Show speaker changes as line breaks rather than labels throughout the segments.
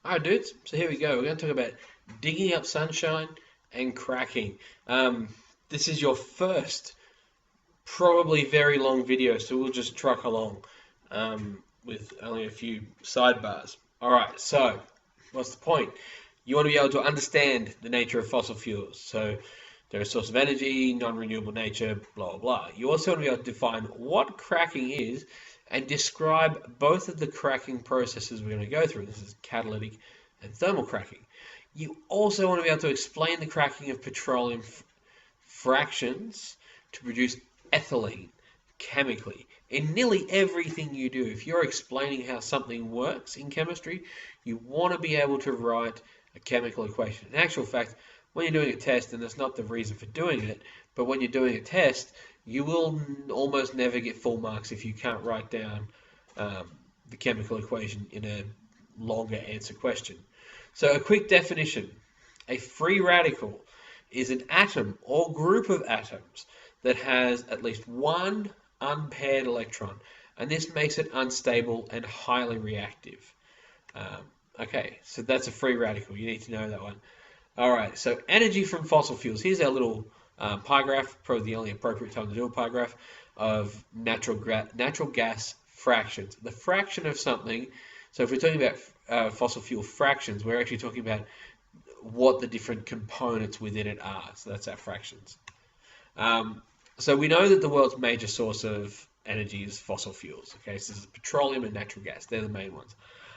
Alright, dudes, so here we go. We're going to talk about digging up sunshine and cracking. This is your first, probably very long video, so we'll just truck along with only a few sidebars. Alright, so what's the point? You want to be able to understand the nature of fossil fuels. So they're a source of energy, non-renewable nature, blah, blah, blah. You also want to be able to define what cracking is and describe both of the cracking processes we're going to go through. This is catalytic and thermal cracking. You also want to be able to explain the cracking of petroleum fractions to produce ethylene chemically. In nearly everything you do, if you're explaining how something works in chemistry, you want to be able to write a chemical equation. In actual fact, when you're doing a test, and that's not the reason for doing it, but when you're doing a test, you will almost never get full marks if you can't write down the chemical equation in a longer answer question. So a quick definition. A free radical is an atom or group of atoms that has at least one unpaired electron, and this makes it unstable and highly reactive. Okay, so that's a free radical. You need to know that one. All right, so energy from fossil fuels. Here's our little pie graph, probably the only appropriate time to do a pie graph of natural gas fractions. The fraction of something, so if we're talking about fossil fuel fractions, we're actually talking about what the different components within it are. So that's our fractions. So we know that the world's major source of energy is fossil fuels. Okay, so this is petroleum and natural gas. They're the main ones.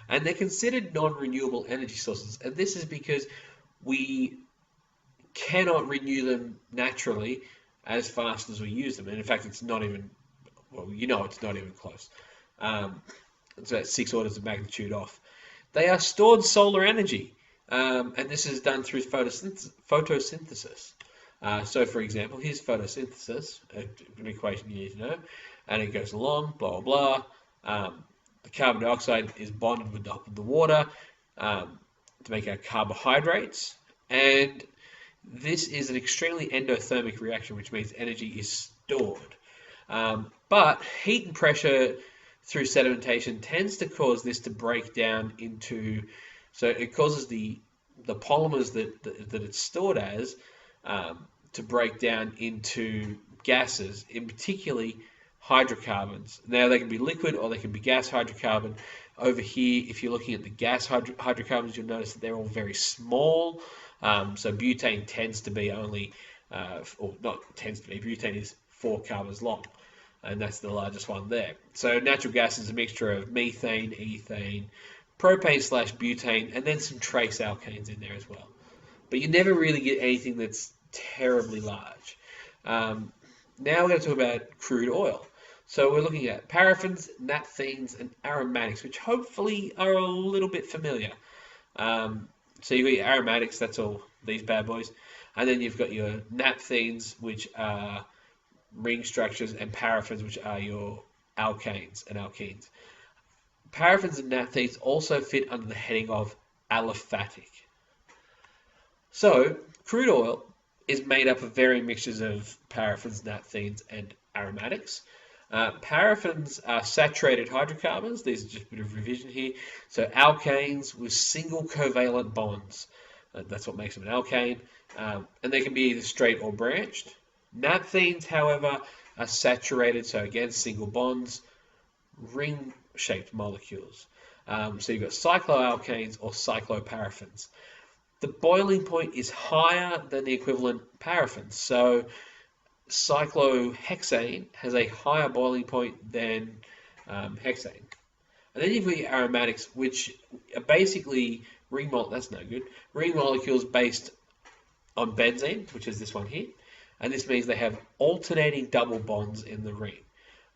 And they're considered non-renewable energy sources. And this is because we cannot renew them naturally as fast as we use them. And in fact, it's not even, well, it's not even close. It's about 6 orders of magnitude off. They are stored solar energy. And this is done through photosynthesis. So, for example, here's photosynthesis, an equation you need to know, and it goes along, blah, blah, blah. The carbon dioxide is bonded with the water to make our carbohydrates, and this is an extremely endothermic reaction, which means energy is stored. But heat and pressure through sedimentation tends to cause this to break down into, so it causes the polymers that it's stored as to break down into gases, in particularly hydrocarbons. Now they can be liquid or they can be gas hydrocarbon. Over here, if you're looking at the gas hydrocarbons, you'll notice that they're all very small. So butane tends to be only, or not tends to be, butane is 4 carbons long, and that's the largest one there. So natural gas is a mixture of methane, ethane, propane/butane, and then some trace alkanes in there as well. But you never really get anything that's terribly large. Now we're going to talk about crude oil. So we're looking at paraffins, naphthenes, and aromatics, which hopefully are a little bit familiar. So you've got your aromatics, that's all these bad boys. And then you've got your naphthenes, which are ring structures, and paraffins, which are your alkanes and alkenes. Paraffins and naphthenes also fit under the heading of aliphatic. So crude oil is made up of varying mixtures of paraffins, naphthenes, and aromatics. Paraffins are saturated hydrocarbons. These are just a bit of revision here. So alkanes with single covalent bonds. That's what makes them an alkane. And they can be either straight or branched. Naphthenes, however, are saturated, so again, single bonds, ring-shaped molecules. So you've got cycloalkanes or cycloparaffins. The boiling point is higher than the equivalent paraffins. So cyclohexane has a higher boiling point than hexane. And then you've got your aromatics, which are basically ring molecules based on benzene, which is this one here. And this means they have alternating double bonds in the ring.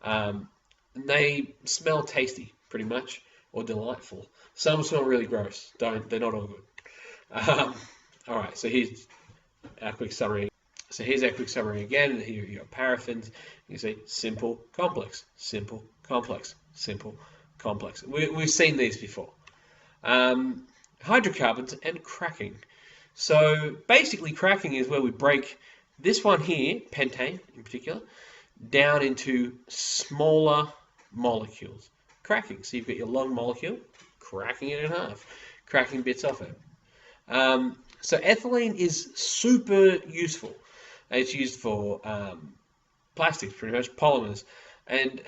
And they smell tasty, pretty much, or delightful. Some smell really gross. They're not all good. All right, so here's our quick summary. So here's our quick summary again. Here you got paraffins. You see simple, complex, simple, complex, simple, complex. We've seen these before. Hydrocarbons and cracking. So basically cracking is where we break this one here, pentane in particular, down into smaller molecules. Cracking. So you've got your long molecule, cracking it in half. cracking bits off it. So ethylene is super useful. It's used for plastics, pretty much polymers, and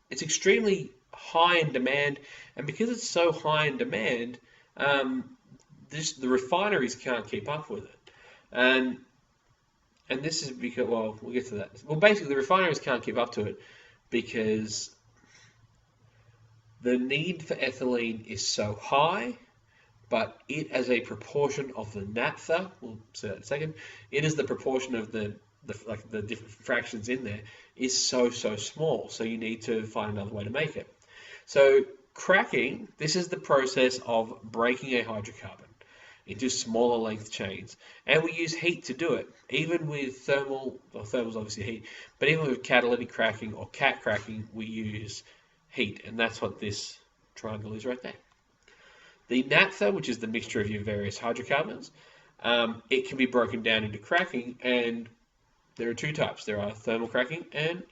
it's extremely high in demand. And because it's so high in demand, the refineries can't keep up with it. And this is because, well, we'll get to that. Well, basically, the refineries can't keep up to it because the need for ethylene is so high, but it as a proportion of the naphtha, we'll see that in a second, it is the proportion of the different fractions in there is so small. So you need to find another way to make it. So cracking, this is the process of breaking a hydrocarbon into smaller length chains. And we use heat to do it. Even with thermal, well, thermal's obviously heat, but even with catalytic cracking or cat cracking, we use heat. And that's what this triangle is right there. The naphtha, which is the mixture of your various hydrocarbons, it can be broken down into cracking, and there are two types. There are thermal cracking and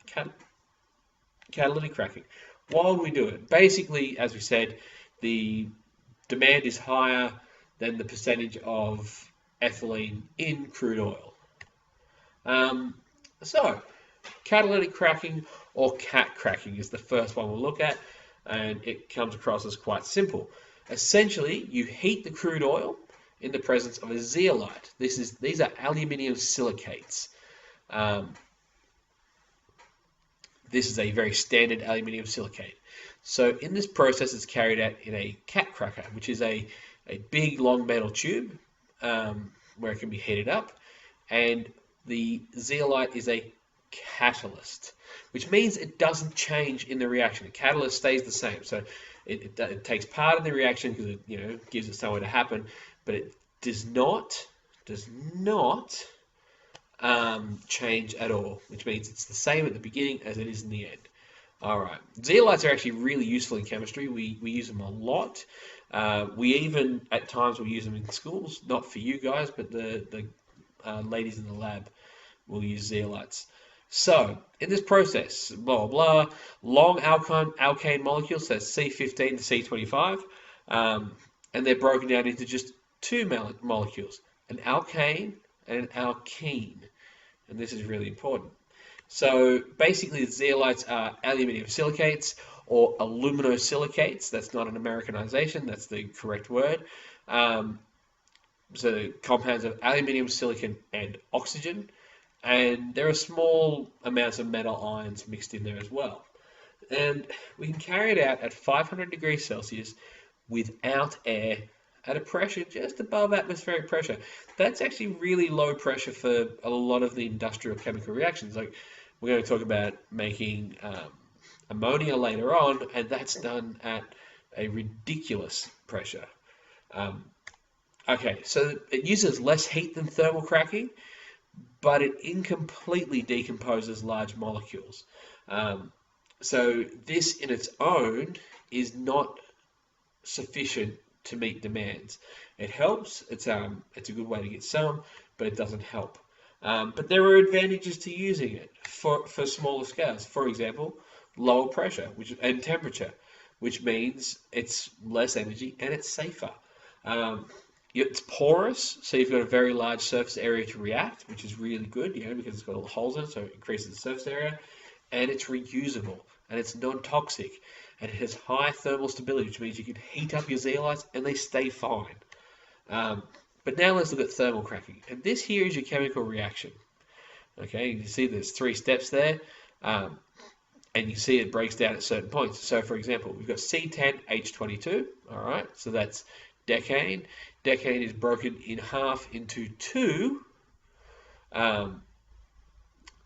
catalytic cracking. Why would we do it? Basically, as we said, the demand is higher than the percentage of ethylene in crude oil. So, catalytic cracking or cat cracking is the first one we'll look at, and it comes across as quite simple. Essentially, you heat the crude oil in the presence of a zeolite. These are aluminium silicates. This is a very standard aluminium silicate. So in this process, it's carried out in a cat cracker, which is a big long metal tube where it can be heated up, and the zeolite is a catalyst, which means it doesn't change in the reaction. The catalyst stays the same, so it takes part in the reaction because it gives it somewhere to happen, but it does not change at all, which means it's the same at the beginning as it is in the end. All right, zeolites are actually really useful in chemistry. We use them a lot. We even at times will use them in schools, not for you guys, but the ladies in the lab will use zeolites. So in this process, blah blah blah, long alkane molecules, so C15 to C25, and they're broken down into just two molecules, an alkane and an alkene. And this is really important. So basically, the zeolites are aluminium silicates or aluminosilicates. That's not an Americanization, that's the correct word. So compounds of aluminium, silicon, and oxygen. And there are small amounts of metal ions mixed in there as well. And we can carry it out at 500 degrees Celsius without air at a pressure just above atmospheric pressure. That's actually really low pressure for a lot of the industrial chemical reactions. Like we're going to talk about making ammonia later on, and that's done at a ridiculous pressure. Okay, so it uses less heat than thermal cracking, but it incompletely decomposes large molecules. So this in its own is not sufficient to meet demands. It helps. It's a good way to get some, but it doesn't help. But there are advantages to using it for smaller scales. For example, lower pressure and temperature, which means it's less energy and it's safer. It's porous, so you've got a very large surface area to react, which is really good, because it's got all the holes in it, so it increases the surface area. And it's reusable, and it's non-toxic, and it has high thermal stability, which means you can heat up your zeolites and they stay fine. But now let's look at thermal cracking, and this here is your chemical reaction. Okay, you see there's 3 steps there, and you see it breaks down at certain points. So for example, we've got C10H22, all right, so that's decane. Decane is broken in half into 2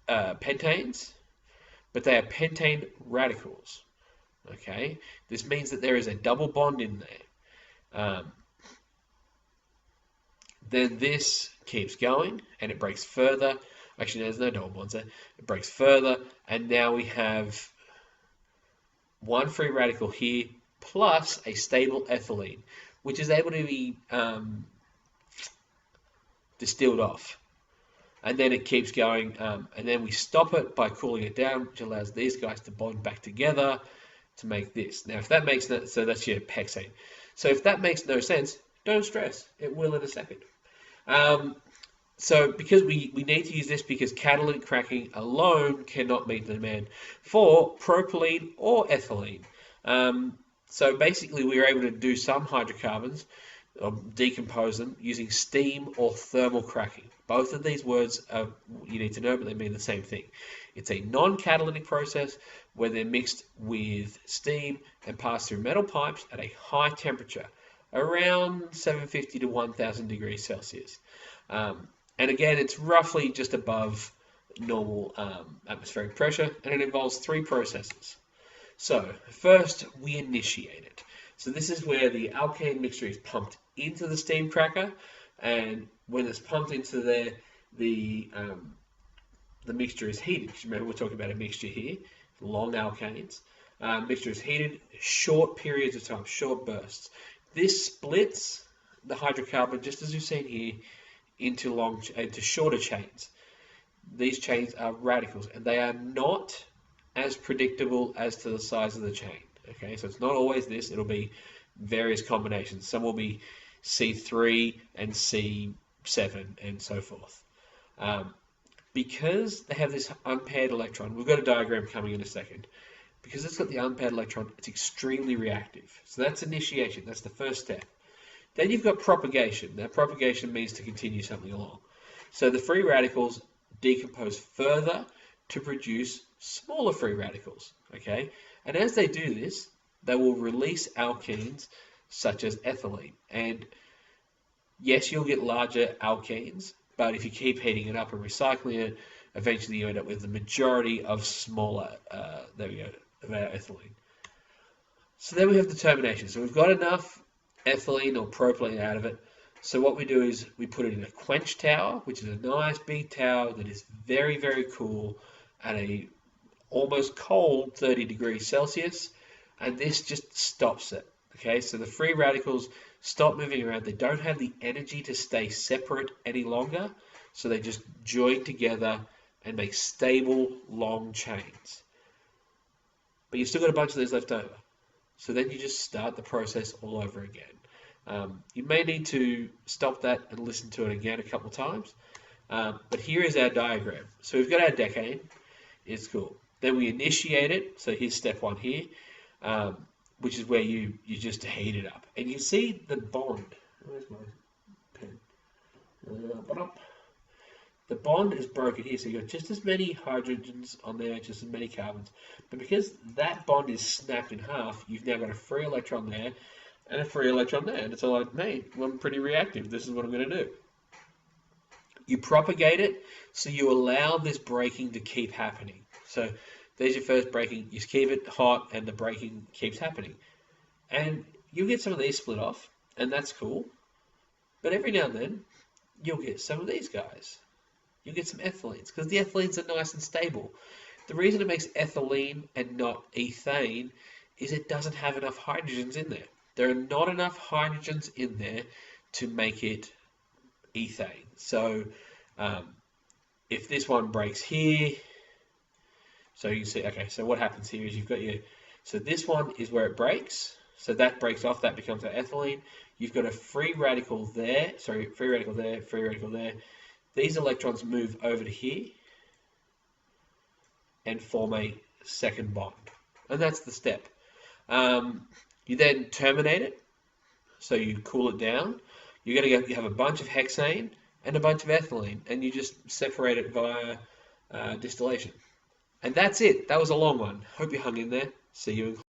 pentanes, but they are pentane radicals. Okay, this means that there is a double bond in there. Then this keeps going and it breaks further. Actually, there's no double bonds there. It breaks further, and now we have 1 free radical here plus a stable ethylene, which is able to be distilled off. And then it keeps going, and then we stop it by cooling it down, which allows these guys to bond back together to make this. Now, if that makes sense, so that's your hexane. So if that makes no sense, don't stress. It will in a second. Um, so because we need to use this because catalytic cracking alone cannot meet the demand for propylene or ethylene. So basically we are able to do some hydrocarbons, decompose them using steam or thermal cracking. Both of these words are, you need to know, but they mean the same thing. It's a non-catalytic process where they're mixed with steam and passed through metal pipes at a high temperature, around 750 to 1000 degrees Celsius. And again, it's roughly just above normal atmospheric pressure, and it involves three processes. So first, we initiate it. So this is where the alkane mixture is pumped into the steam cracker, and when it's pumped into there, the mixture is heated. Remember, we're talking about a mixture here, long alkanes. Mixture is heated, short periods of time, short bursts. This splits the hydrocarbon, just as we've seen here, into shorter chains. These chains are radicals, and they are not as predictable as to the size of the chain. Okay, so it's not always this. It'll be various combinations. Some will be C3 and C7 and so forth. Because they have this unpaired electron, we've got a diagram coming in a second. Because it's got the unpaired electron, it's extremely reactive. So that's initiation. That's the first step. Then you've got propagation. Now, propagation means to continue something along. So the free radicals decompose further to produce smaller free radicals. Okay, and as they do this, they will release alkenes such as ethylene. And yes, you'll get larger alkenes, but if you keep heating it up and recycling it, eventually you end up with the majority of smaller, there we go, of our ethylene. So then we have the termination. So we've got enough ethylene or propylene out of it. So what we do is we put it in a quench tower, which is a nice big tower that is very, very cool at a almost cold 30 degrees Celsius, and this just stops it. Okay, so the free radicals stop moving around. They don't have the energy to stay separate any longer, so they just join together and make stable, long chains. But you've still got a bunch of these left over. So then you just start the process all over again. You may need to stop that and listen to it again a couple of times. But here is our diagram. So we've got our decane. It's cool. Then we initiate it. So here's step one here, which is where you just heat it up. And you see the bond. Where's my pen? The bond is broken here, so you've got just as many hydrogens on there, just as many carbons. But because that bond is snapped in half, you've now got a free electron there and a free electron there. And it's all like, hey, I'm pretty reactive. This is what I'm going to do. You propagate it, so you allow this breaking to keep happening. So there's your first breaking. You keep it hot, and the breaking keeps happening. And you'll get some of these split off, and that's cool. But every now and then, you'll get some of these guys. You'll get some ethylenes, because the ethylenes are nice and stable. The reason it makes ethylene and not ethane is it doesn't have enough hydrogens in there. There are not enough hydrogens in there to make it ethane. So if this one breaks here, so you can see, okay, so what happens here is you've got so this one is where it breaks. So that breaks off, that becomes our ethylene. You've got a free radical there, free radical there, free radical there. These electrons move over to here and form a second bond. And that's the step. You then terminate it, so you cool it down. You have a bunch of hexane and a bunch of ethylene, and you just separate it via distillation. And that's it. That was a long one. Hope you hung in there. See you in class.